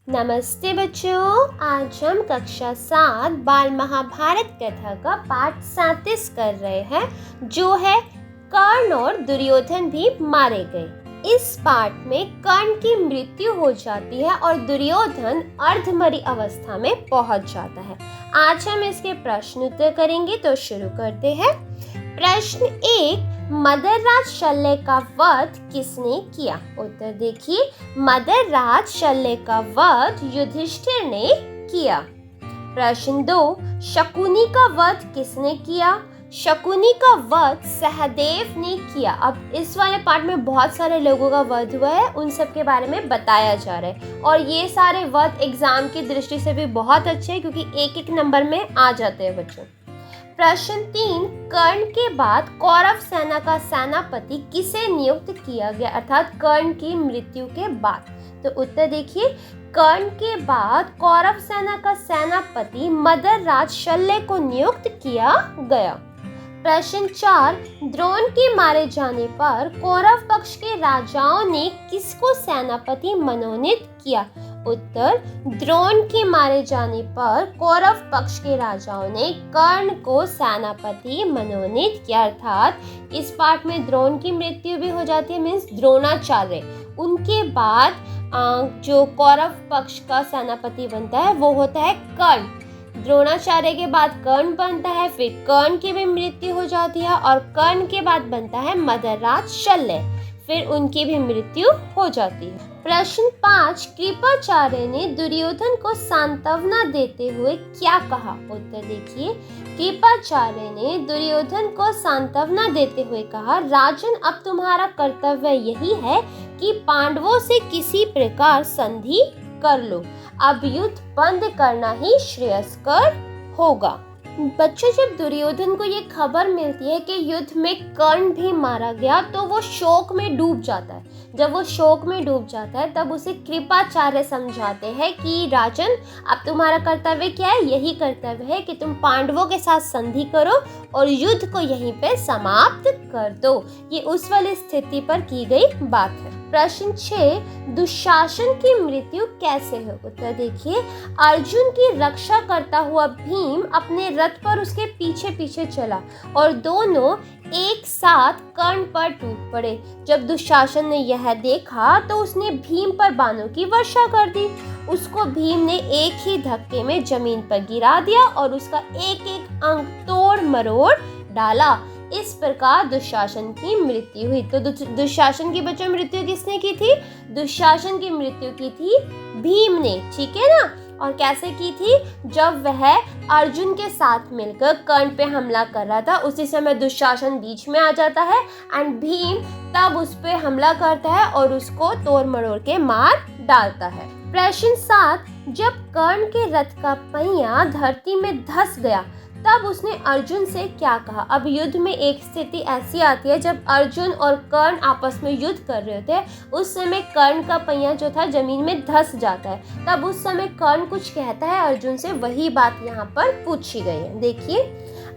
नमस्ते बच्चों, आज हम कक्षा 7 बाल महाभारत कथा का पाठ 37 कर रहे हैं, जो है कर्ण और दुर्योधन भी मारे गए। इस पाठ में कर्ण की मृत्यु हो जाती है और दुर्योधन अर्धमरी अवस्था में पहुंच जाता है। आज हम इसके प्रश्न उत्तर करेंगे, तो शुरू करते हैं। प्रश्न 1, मदरराज शल्य का वध किसने किया? उत्तर देखिए, मदरराज शल्य का वध युधिष्ठिर ने किया। प्रश्न 2, शकुनी का वध किसने किया? शकुनी का वध सहदेव ने किया। अब इस वाले पार्ट में बहुत सारे लोगों का वध हुआ है, उन सब के बारे में बताया जा रहा है और ये सारे वध एग्जाम की दृष्टि से भी बहुत अच्छे हैं, क्योंकि एक एक नंबर में आ जाते हैं बच्चों। प्रश्न 3, कर्ण के बाद कौरव सेना का सेनापति किसे नियुक्त किया गया, अर्थात कर्ण की मृत्यु के बाद? तो उत्तर देखिए, कर्ण के बाद कौरव सेना का सेनापति मदरराज शल्य को नियुक्त किया गया। प्रश्न 4, द्रोण के मारे जाने पर कौरव पक्ष के राजाओं ने किसको सेनापति मनोनीत किया? उत्तर, द्रोण के मारे जाने पर कौरव पक्ष के राजाओं ने कर्ण को सेनापति मनोनीत किया। अर्थात इस पाठ में द्रोण की मृत्यु भी हो जाती है, मीन्स द्रोणाचार्य। उनके बाद जो कौरव पक्ष का सेनापति बनता है वो होता है कर्ण। द्रोणाचार्य के बाद कर्ण बनता है, फिर कर्ण की भी मृत्यु हो जाती है और कर्ण के बाद बनता है मदरराज शल्य, फिर उनकी भी मृत्यु हो जाती है। प्रश्न 5, कृपाचार्य ने दुर्योधन को सांत्वना देते हुए क्या कहा? उत्तर देखिए, कृपाचार्य ने दुर्योधन को सांत्वना देते हुए कहा, राजन, अब तुम्हारा कर्तव्य यही है कि पांडवों से किसी प्रकार संधि कर लो। अब युद्ध बंद करना ही श्रेयस्कर होगा। बच्चों, जब दुर्योधन को ये खबर मिलती है कि युद्ध में कर्ण भी मारा गया, तो वो शोक में डूब जाता है। जब वो शोक में डूब जाता है, तब उसे कृपाचार्य समझाते हैं कि राजन, अब तुम्हारा कर्तव्य क्या है? यही कर्तव्य है कि तुम पांडवों के साथ संधि करो और युद्ध को यहीं पे समाप्त कर दो। ये उस वाली स्थिति पर की गई बात है। प्रश्न 6, दुशासन की मृत्यु कैसे है? उत्तर देखिए, अर्जुन की रक्षा करता हुआ भीम अपने रथ पर उसके पीछे पीछे चला और दोनों एक साथ कर्ण पर टूट पड़े। जब दुशासन ने यह देखा तो उसने भीम पर बाणों की वर्षा कर दी। उसको भीम ने एक ही धक्के में जमीन पर गिरा दिया और उसका एक एक अंग तोड़ मरोड़ डाला। इस प्रकार दुशासन की मृत्यु हुई। तो दुशासन की बच्चों मृत्यु किसने की थी? दुशासन की मृत्यु की थी भीम ने, ठीक है ना? और कैसे की थी? जब वह अर्जुन के साथ मिलकर कर्ण पे हमला कर रहा था, उसी समय दुशासन बीच में आ जाता है एंड भीम तब उस पे हमला करता है और उसको तोड़ मरोड़ के मार डालता है। प्रश्न 7, जब कर्ण के रथ का पहिया धरती में धंस गया, तब उसने अर्जुन से क्या कहा? अब युद्ध में एक स्थिति ऐसी आती है जब अर्जुन और कर्ण आपस में युद्ध कर रहे होते हैं, उस समय कर्ण का पहिया जो था जमीन में धंस जाता है। तब उस समय कर्ण कुछ कहता है अर्जुन से, वही बात यहाँ पर पूछी गई है। देखिए,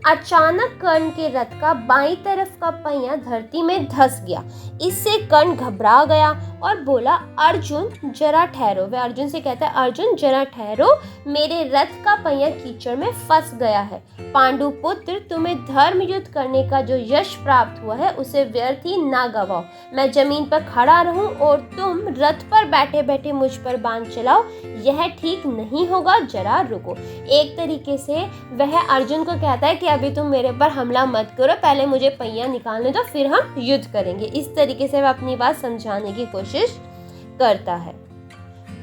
अचानक कर्ण के रथ का बाईं तरफ का पहिया धरती में धंस गया। इससे कर्ण घबरा गया और बोला, अर्जुन जरा ठहरो। वह अर्जुन से कहता है, अर्जुन जरा ठहरो, मेरे रथ का पहिया कीचड़ में फंस गया है। पांडु पुत्र, तुम्हें धर्म युद्ध करने का जो यश प्राप्त हुआ है उसे व्यर्थ ही ना गवाओ। मैं जमीन पर खड़ा रहूं और तुम रथ पर बैठे बैठे मुझ पर बाण चलाओ, यह ठीक नहीं होगा, जरा रुको। एक तरीके से वह अर्जुन को कहता है कि अभी तुम मेरे पर हमला मत करो, पहले मुझे पहिया निकालने दो, फिर हम युद्ध करेंगे। इस तरीके से वह अपनी बात समझाने की कोशिश करता है।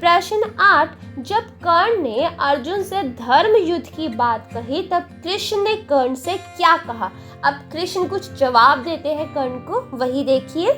प्रश्न 8, जब कर्ण ने अर्जुन से धर्म युद्ध की बात कही, तब कृष्ण ने कर्ण से क्या कहा? अब कृष्ण कुछ जवाब देते हैं कर्ण को, वही देखिए।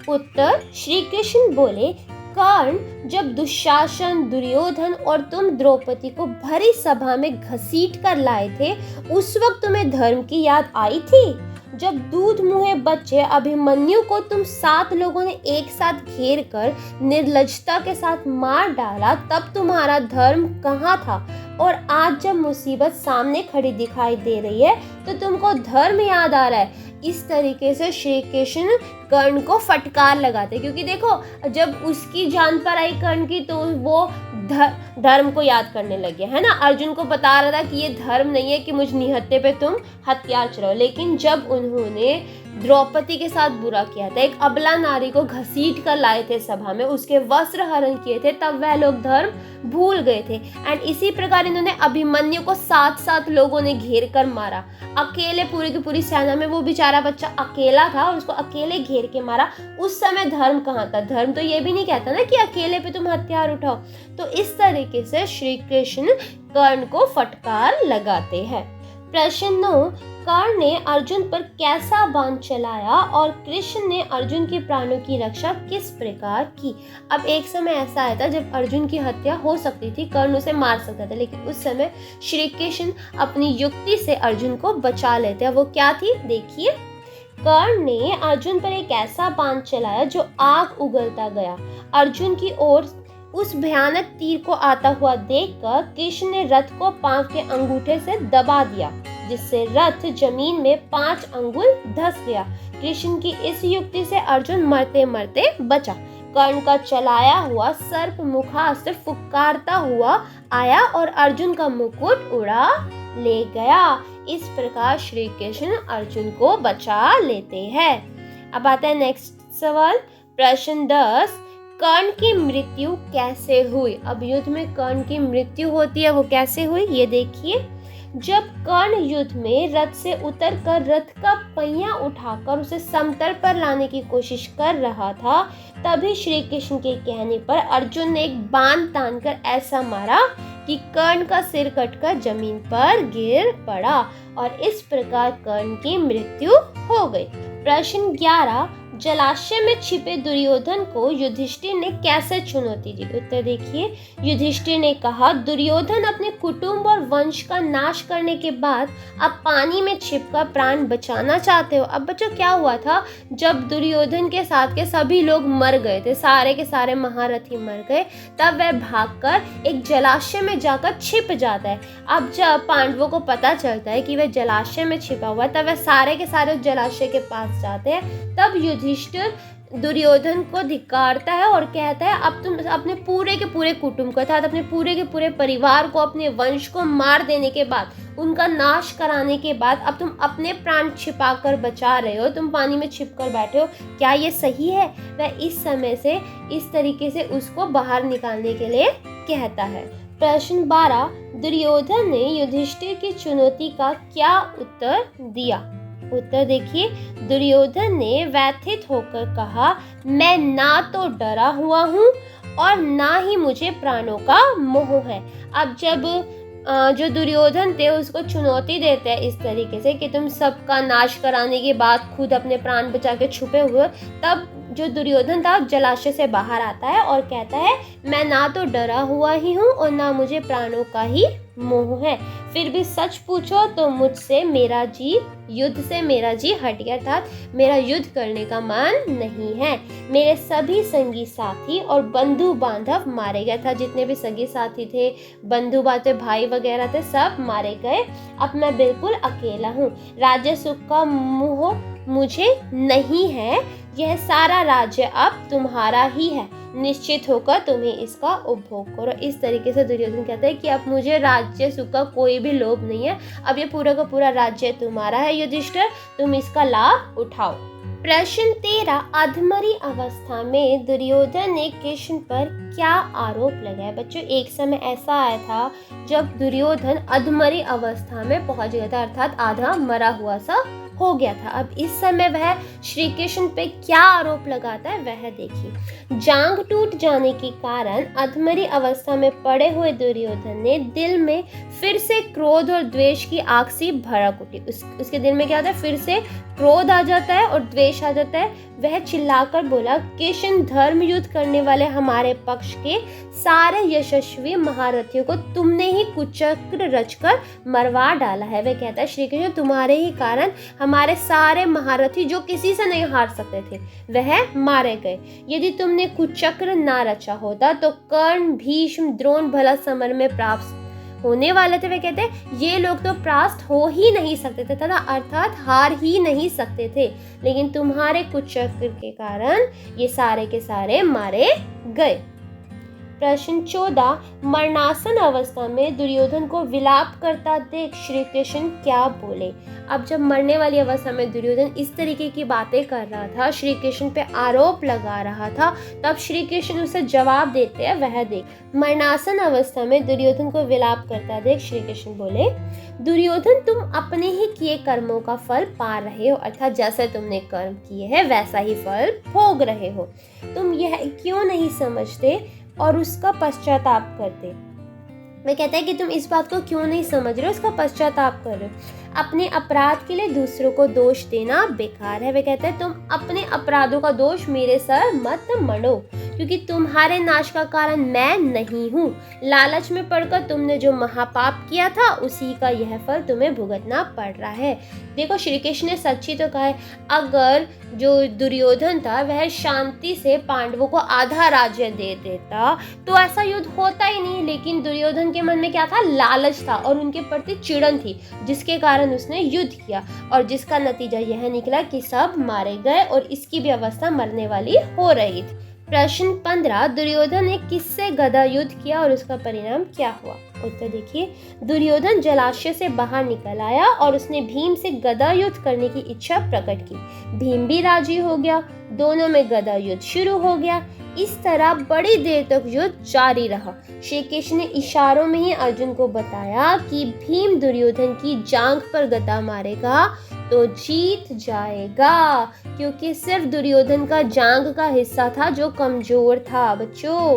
उत्तर, श्री कृष्ण बोले, कर्ण, जब दुशासन, दुर्योधन और तुम द्रौपदी को भरी सभा में घसीट कर लाए थे, उस वक्त तुम्हें धर्म की याद आई थी? जब दूध मुँहे बच्चे अभिमन्यु को तुम 7 लोगों ने एक साथ घेर कर निर्लजता के साथ मार डाला, तब तुम्हारा धर्म कहाँ था? और आज जब मुसीबत सामने खड़ी दिखाई दे रही है तो तुमको धर्म याद आ रहा है। इस तरीके से श्री कृष्ण कर्ण को फटकार लगाते, क्योंकि देखो जब उसकी जान पर आई कर्ण की तो वो धर्म को याद करने लगे, है ना। अर्जुन को बता रहा था कि ये धर्म नहीं है कि मुझ निहत्थे पे तुम हथियार चलाओ। लेकिन जब उन्होंने द्रौपदी के साथ बुरा किया था, एक अबला नारी को घसीट कर लाए थे सभा में, उसके वस्त्र हरण किए थे, तब वह लोग धर्म भूल गए थे। एंड इसी प्रकार इन्होंने अभिमन्यु को 7 लोगों ने घेर कर मारा, अकेले पूरी की पूरी सेना में वो बेचारा बच्चा अकेला था और उसको अकेले घेर के मारा। उस समय धर्म कहाँ था? धर्म तो ये भी नहीं कहता ना कि अकेले पे तुम हथियार उठाओ। तो इस तरीके से श्री कृष्ण कर्ण को फटकार लगाते हैं। प्रश्न 9, कर्ण ने अर्जुन पर कैसा बाण चलाया और कृष्ण ने अर्जुन के प्राणों की रक्षा किस प्रकार की? अब एक समय ऐसा आया था जब अर्जुन की हत्या हो सकती थी, कर्ण उसे मार सकता था, लेकिन उस समय श्री कृष्ण अपनी युक्ति से अर्जुन को बचा लेते हैं। वो क्या थी? देखिए, कर्ण ने अर्जुन पर एक ऐसा बाण चलाया जो आग उगलता गया। अर्जुन की ओर उस भयानक तीर को आता हुआ देखकर कृष्ण ने रथ को पांव के अंगूठे से दबा दिया, जिससे रथ जमीन में 5 अंगुल धंस गया। कृष्ण की इस युक्ति से अर्जुन मरते मरते बचा। कर्ण का चलाया हुआ सर्प मुखास्त्र फुफकारता हुआ आया और अर्जुन का मुकुट उड़ा ले गया। इस प्रकार श्री कृष्ण अर्जुन को बचा लेते हैं। अब आता है नेक्स्ट सवाल, प्रश्न 10, कर्ण की मृत्यु कैसे हुई? अब युद्ध में कर्ण की मृत्यु होती है, वो कैसे हुई ये देखिए। जब कर्ण युद्ध में रथ से उतरकर रथ का पहिया उठाकर उसे समतल पर लाने की कोशिश कर रहा था, तभी श्री कृष्ण के कहने पर अर्जुन ने एक बाण तानकर ऐसा मारा कि कर्ण का सिर कटकर जमीन पर गिर पड़ा और इस प्रकार कर्ण की मृत्यु हो गई। प्रश्न 11, जलाशय में छिपे दुर्योधन को युधिष्ठिर ने कैसे चुनौती दी? उत्तर देखिए, युधिष्ठिर ने कहा, दुर्योधन अपने कुटुंब और वंश का नाश करने के बाद अब पानी में छिपकर प्राण बचाना चाहते हो। अब बच्चों क्या हुआ था, जब दुर्योधन के साथ के सभी लोग मर गए थे, सारे के सारे महारथी मर गए, तब वह भागकर एक जलाशय में जाकर छिप जाता है। अब जब पांडवों को पता चलता है कि वह जलाशय में छिपा हुआ है, तब वह सारे के सारे उस जलाशय के पास जाते हैं। तब युधिष्ठिर दुर्योधन को धिक्कारता है और कहता है, अब तुम अपने पूरे के पूरे कुटुंब को अर्थात अपने पूरे के पूरे परिवार को, अपने वंश को मार देने के बाद, उनका नाश कराने के बाद, अब तुम अपने प्राण छिपा कर बचा रहे हो, तुम पानी में छिप कर बैठे हो, क्या ये सही है? वह इस समय से इस तरीके से उसको बाहर निकालने के लिए कहता है। प्रश्न 12, दुर्योधन ने युधिष्ठिर की चुनौती का क्या उत्तर दिया? उत्तर देखिए, दुर्योधन ने व्यथित होकर कहा, मैं ना तो डरा हुआ हूँ और ना ही मुझे प्राणों का मोह है। अब जब जो दुर्योधन थे उसको चुनौती देते हैं इस तरीके से कि तुम सबका नाश कराने के बाद खुद अपने प्राण बचा के छुपे हुए, तब जो दुर्योधन था जलाशय से बाहर आता है और कहता है, मैं ना तो डरा हुआ ही हूँ और ना मुझे प्राणों का ही मोह है। फिर भी सच पूछो तो मुझसे मेरा जी युद्ध से मेरा जी हट गया, अर्थात मेरा युद्ध करने का मन नहीं है। मेरे सभी संगी साथी और बंधु बांधव मारे गए था, जितने भी संगी साथी थे, बंधु बांधव भाई वगैरह थे, सब मारे गए। अब मैं बिल्कुल अकेला हूँ। राज्य सुख का मोह मुझे नहीं है, यह सारा राज्य अब तुम्हारा ही है, निश्चित होकर तुम्हें इसका उपभोग करो। इस तरीके से दुर्योधन कहता है कि अब मुझे राज्य सुख का कोई भी लोभ नहीं है, अब ये पूरा का पूरा राज्य तुम्हारा है युधिष्ठिर, तुम इसका लाभ उठाओ। प्रश्न 13, अधमरी अवस्था में दुर्योधन ने कृष्ण पर क्या आरोप लगाया? बच्चों, एक समय ऐसा आया था जब दुर्योधन अधमरी अवस्था में पहुंच गया था, अर्थात आधा मरा हुआ सा हो गया था। अब इस समय वह श्री कृष्ण पे क्या आरोप लगाता है वह देखिए। जांग टूट जाने के कारण अधमरी अवस्था में पड़े हुए दुर्योधन ने दिल में फिर से क्रोध और द्वेष की आग सी भड़क उठी। उसके दिल में क्या होता है, फिर से क्रोध आ जाता है और द्वेष आ जाता है। वह चिल्लाकर बोला, कृष्ण, धर्म युद्ध करने वाले हमारे पक्ष के सारे यशस्वी महारथियों को तुमने ही कुचक्र रचकर मरवा डाला है। वह कहता है, श्री कृष्ण, तुम्हारे ही कारण हमारे सारे महारथी जो किसी से नहीं हार सकते थे वह मारे गए। यदि तुमने कुचक्र ना रचा होता तो कर्ण, भीष्म, द्रोण भला समर में प्राप्त होने वाले थे। वे कहते हैं ये लोग तो परास्त हो ही नहीं सकते थे तथा अर्थात हार ही नहीं सकते थे, लेकिन तुम्हारे कुचक्र के कारण ये सारे के सारे मारे गए। प्रश्न 14, मरणासन अवस्था में दुर्योधन को विलाप करता देख श्री कृष्ण क्या बोले। अब जब मरने वाली अवस्था में दुर्योधन इस तरीके की बातें कर रहा था, श्री कृष्ण पे आरोप लगा रहा था, तब श्री कृष्ण उसे जवाब देते हैं, वह देख। मरणासन अवस्था में दुर्योधन को विलाप करता देख श्री कृष्ण बोले, दुर्योधन तुम अपने ही किए कर्मों का फल पा रहे हो, अर्थात जैसे तुमने कर्म किए हैं वैसा ही फल भोग रहे हो। तुम यह क्यों नहीं समझते और उसका पश्चाताप करते। मैं कहता है कि तुम इस बात को क्यों नहीं समझ रहे हो, उसका पश्चाताप कर रहे हो। अपने अपराध के लिए दूसरों को दोष देना बेकार है। वे कहते हैं तुम अपने अपराधों का दोष मेरे सर मत मढ़ो, क्योंकि तुम्हारे नाश का कारण मैं नहीं हूँ। लालच में पड़कर तुमने जो महापाप किया था उसी का यह फल तुम्हें भुगतना पड़ रहा है। देखो श्री कृष्ण ने सच्ची तो कहा है, अगर जो दुर्योधन था वह शांति से पांडवों को आधा राज्य दे देता तो ऐसा युद्ध होता ही नहीं, लेकिन दुर्योधन के मन में क्या था, लालच था और उनके प्रति चिड़न थी, जिसके कारण उसने युद्ध किया और जिसका नतीजा यह निकला कि सब मारे गए और इसकी भी अवस्था मरने वाली हो रही थी। प्रश्न 15, दुर्योधन ने किससे गदा युद्ध किया और उसका परिणाम क्या हुआ। उत्तर देखिए, दुर्योधन जलाशय से बाहर निकल आया और उसने भीम से गदा युद्ध करने की इच्छा प्रकट की। भीम भी राजी हो गया, दोनों में गदा युद्ध शुरू हो गया। इस तरह बड़ी देर तक युद्ध जारी रहा। श्री कृष्ण ने इशारों में ही अर्जुन को बताया कि भीम दुर्योधन की जांघ पर गदा मारेगा तो जीत जाएगा, क्योंकि सिर्फ दुर्योधन का जांघ का हिस्सा था जो कमजोर था बच्चों,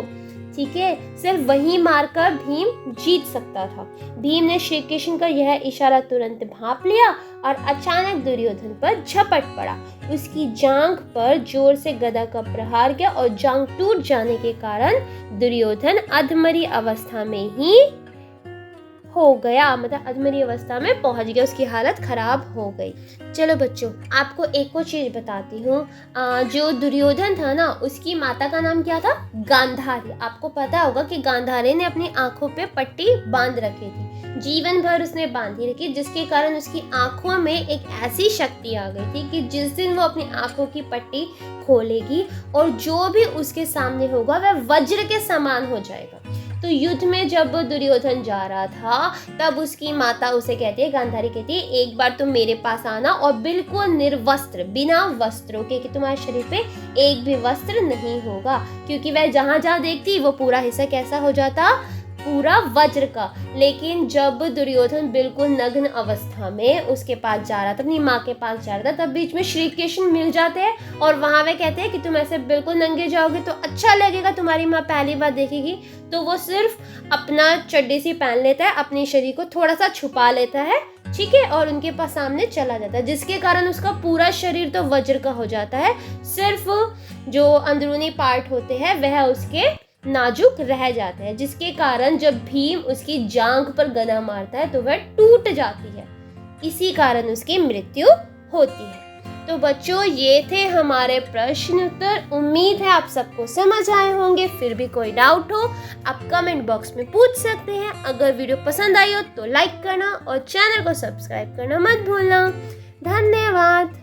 ठीक है, सिर्फ वही मारकर भीम जीत सकता था। भीम ने श्री कृष्ण का यह इशारा तुरंत भांप लिया और अचानक दुर्योधन पर झपट पड़ा। उसकी जांघ पर जोर से गदा का प्रहार किया और जांघ टूट जाने के कारण दुर्योधन अधमरी अवस्था में ही हो गया, मतलब अधमरी अवस्था में पहुंच गया, उसकी हालत खराब हो गई। चलो बच्चों, आपको एक और चीज बताती हूँ। जो दुर्योधन था ना, उसकी माता का नाम क्या था, गांधारी। आपको पता होगा कि गांधारी ने अपनी आंखों पे पट्टी बांध रखी थी, जीवन भर उसने बांधी रखी, जिसके कारण उसकी आंखों में एक ऐसी शक्ति आ गई थी कि जिस दिन वो अपनी आंखों की पट्टी खोलेगी और जो भी उसके सामने होगा वह वज्र के समान हो जाएगा। तो युद्ध में जब दुर्योधन जा रहा था तब उसकी माता उसे कहती है, गांधारी कहती है, एक बार तुम मेरे पास आना और बिल्कुल निर्वस्त्र, बिना वस्त्रों के, कि तुम्हारे शरीर पे एक भी वस्त्र नहीं होगा, क्योंकि वह जहां जहां देखती वो पूरा हिस्सा कैसा हो जाता, पूरा वज्र का। लेकिन जब दुर्योधन बिल्कुल नग्न अवस्था में उसके पास जा रहा था, अपनी माँ के पास जा रहा था, तब बीच में श्री कृष्ण मिल जाते हैं और वहां वे कहते हैं कि तुम ऐसे बिल्कुल नंगे जाओगे तो अच्छा लगेगा, तुम्हारी माँ पहली बार देखेगी। तो वो सिर्फ अपना चड्डी सी पहन लेता है, अपने शरीर को थोड़ा सा छुपा लेता है, ठीक है, और उनके पास सामने चला जाता है, जिसके कारण उसका पूरा शरीर तो वज्र का हो जाता है, सिर्फ जो अंदरूनी पार्ट होते हैं वह उसके नाजुक रह जाते हैं, जिसके कारण जब भीम उसकी जांघ पर गदा मारता है तो वह टूट जाती है, इसी कारण उसकी मृत्यु होती है। तो बच्चों, ये थे हमारे प्रश्न उत्तर। उम्मीद है आप सबको समझ आए होंगे। फिर भी कोई डाउट हो आप कमेंट बॉक्स में पूछ सकते हैं। अगर वीडियो पसंद आई हो तो लाइक करना और चैनल को सब्सक्राइब करना मत भूलना। धन्यवाद।